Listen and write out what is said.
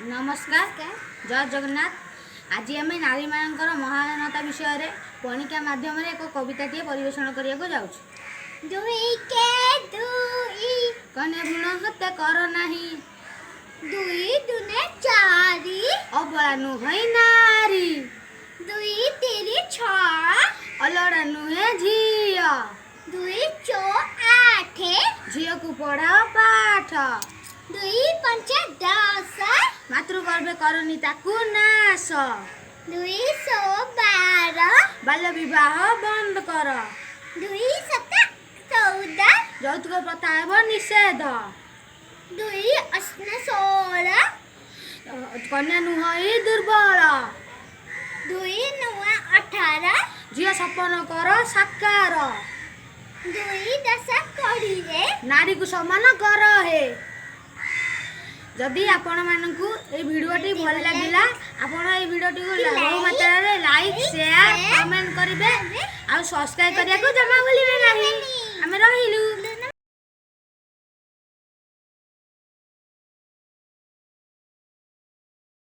नमस्कार जय जगन्नाथ। आज आम नारी मानकर महानता विषय पणिका माध्यम एक कविता टी परिवेषण करने जाऊँ। कने भृण हत्या कर नाही, दुई दुने चारि, अबला नुहै नारी, दुई तिरि छ, अलड़ा नुहे झिया, दुई चो आठे, झिया को पढ़ाओ पाठ, दुई पंचे 10, मातृगर्भे करनी ताकू नाश, दुई सो 12, बाल्य विवाह बंद कर, दुई सता 14, यौतुक प्रथा एवं निषेध, दुई अस्न 16, कन्या नुहई दुर्बल, दुई नुआ 18, झिया सपन कर साकार, दुई 10 कोड़िए, नारी को सम्मान कर हे। जदि आपण मानकू ए वीडियोटी भल लागिला आपण ए वीडियोटी को बहु मात्रा रे लाइक शेयर कमेंट करिवे आ सब्सक्राइब करिया को जमा भूलिबे नाही। हम रहिलु।